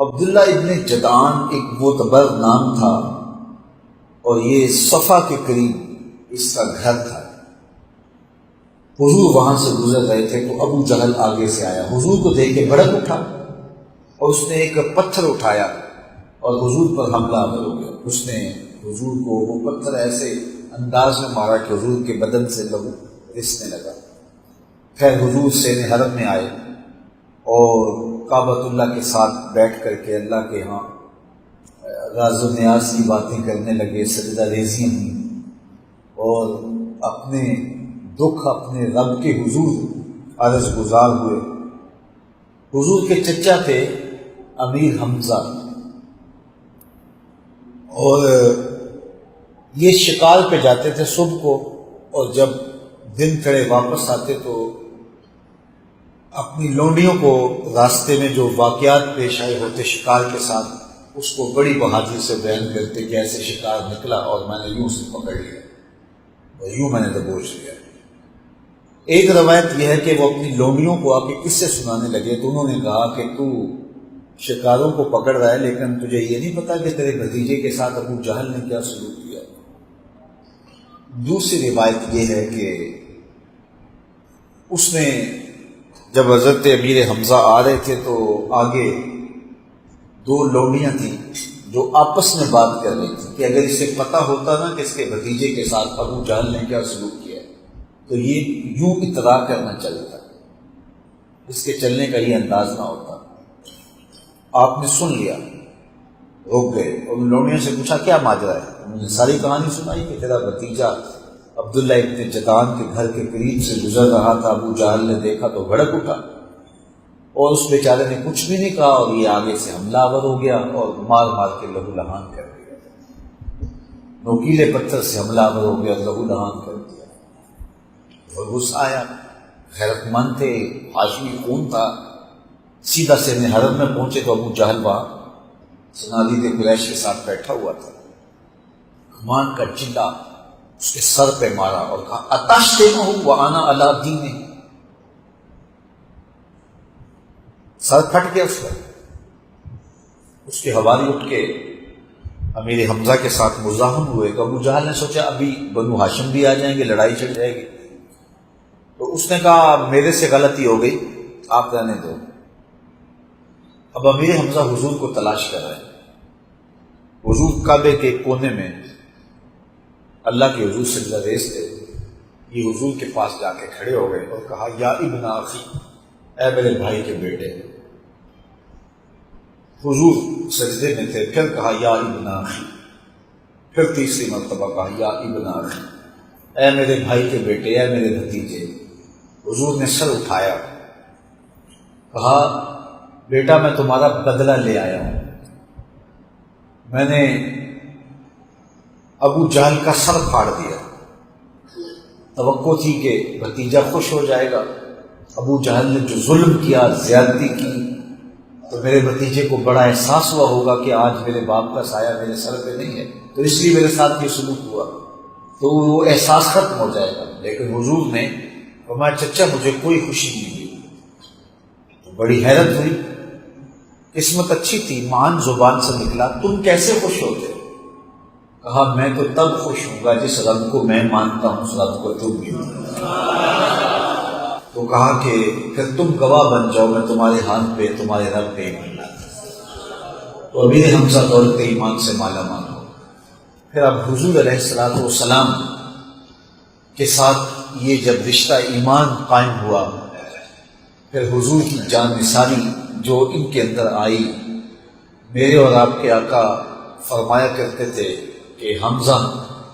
عبداللہ ابن جدعان ایک معتبر نام تھا، اور یہ صفا کے قریب اس کا گھر تھا۔ حضور وہاں سے گزر رہے تھے تو ابو جہل آگے سے آیا، حضور کو دیکھ کے بھڑک اٹھا اور اس نے ایک پتھر اٹھایا اور حضور پر حملہ آور ہو گیا۔ اس نے حضور کو وہ پتھر ایسے انداز میں مارا کہ حضور کے بدن سے لہو رسنے لگا۔ خیر حضور سین حرم میں آئے اور کعبۃ اللہ کے ساتھ بیٹھ کر کے اللہ کے ہاں راز و نیاز کی باتیں کرنے لگے، سجدہ ریزیاں ہوئیں اور اپنے دکھ اپنے رب کے حضور عرض گزار ہوئے۔ حضور کے چچا تھے امیر حمزہ، اور یہ شکار پہ جاتے تھے صبح کو، اور جب دن چڑھے واپس آتے تو اپنی لونڈیوں کو راستے میں جو واقعات پیش آئے ہوتے شکار کے ساتھ اس کو بڑی بہادری سے بیان کرتے کہ ایسے شکار نکلا اور میں نے یوں سے پکڑ لیا اور یوں میں نے دبوچ لیا۔ ایک روایت یہ ہے کہ وہ اپنی لونڈیوں کو آ کے قصے سنانے لگے تو انہوں نے کہا کہ تو شکاروں کو پکڑ رہا ہے لیکن تجھے یہ نہیں پتا کہ تیرے بھتیجے کے ساتھ ابو جہل نے کیا سلوک کیا۔ دوسری روایت یہ ہے کہ اس نے جب حضرت امیر حمزہ آ رہے تھے تو آگے دو لونڈیاں تھیں جو آپس میں بات کر رہی تھیں کہ اگر اسے پتا ہوتا نا کہ اس کے بھتیجے کے ساتھ ابو جہل نے کیا سلوک کیا تو یہ یوں اطلاع کرنا چلتا، اس کے چلنے کا یہ انداز نہ ہوتا۔ آپ نے سن لیا، رک گئے اور ان لونڈیوں سے پوچھا کیا ماجرا ہے؟ انہوں نے ساری کہانی سنائی کہ تیرا بھتیجا عبداللہ ابن جدعان کے گھر کے قریب سے گزر رہا تھا، ابو جہل نے دیکھا تو بھڑک اٹھا اور اس بیچارے نے کچھ بھی نہیں کہا اور یہ آگے سے حملہ آور ہو گیا اور مار مار کے لہو لہان کر دیا، نوکیلے پتھر سے حملہ آور ہو گیا، لہو لہان کر دیا۔ اور غصہ آیا، غیرت مند تھے، ہاشمی خون تھا، سیدھا سین حرم میں پہنچے تو ابو جہل وہاں صنادید قریش کے ساتھ بیٹھا ہوا تھا۔ کمان کا چلا اس کے سر پہ مارا اور کہا اتشتمہ وانا علی دینہ، سر پھٹ گیا اس کا۔ اس کے حوالی اٹھ کے امیر حمزہ کے ساتھ مزاحم ہوئے تو ابو جہل نے سوچا ابھی بنو ہاشم بھی آ جائیں گے، لڑائی چھڑ جائے گی، تو اس نے کہا میرے سے غلطی ہو گئی، آپ رہنے دو۔ اب امیر حمزہ حضور کو تلاش کر رہے ہیں۔ حضور کعبے کے کونے میں اللہ کے حضور سجدہ ریز تھے، یہ حضور کے پاس جا کے کھڑے ہو گئے اور کہا یا ابن اخی، اے میرے بھائی کے بیٹے۔ حضور سجدے میں تھے، پھر کہا یا ابن اخی، پھر تیسری مرتبہ کہا یا ابن اخی، اے میرے بھائی کے بیٹے، اے میرے بھتیجے۔ حضور نے سر اٹھایا، کہا بیٹا میں تمہارا بدلہ لے آیا ہوں، میں نے ابو جہل کا سر پھاڑ دیا، توقع تھی کہ بھتیجا خوش ہو جائے گا، ابو جہل نے جو ظلم کیا، زیادتی کی، تو میرے بھتیجے کو بڑا احساس ہوا ہوگا کہ آج میرے باپ کا سایہ میرے سر پہ نہیں ہے، تو اس لیے میرے ساتھ یہ سلوک ہوا، تو وہ احساس ختم ہو جائے گا۔ لیکن حضور نے فرمایا چچا مجھے کوئی خوشی نہیں ہوئی، تو بڑی حیرت ہوئی، قسمت اچھی تھی، مان زبان سے نکلا تم کیسے خوش ہوتے؟ کہا میں تو تب خوش ہوں گا جس رب کو میں مانتا ہوں اس رب کو تم بھی تو کہا کہ پھر تم گواہ بن جاؤ، میں تمہارے ہاتھ پہ تمہارے رب پہ ایمان لاتا ہوں۔ تو امیر حمزہ دولت ایمان سے مالا مال ہو۔ پھر اب حضور علیہ السلام کے ساتھ یہ جب رشتہ ایمان قائم ہوا، پھر حضور کی جان نثاری جو ان کے اندر آئی، میرے اور آپ کے آقا فرمایا کرتے تھے کہ حمزہ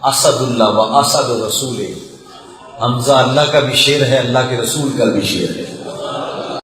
اسد اللہ و اسد رسول، حمزہ اللہ کا بھی شیر ہے، اللہ کے رسول کا بھی شیر ہے۔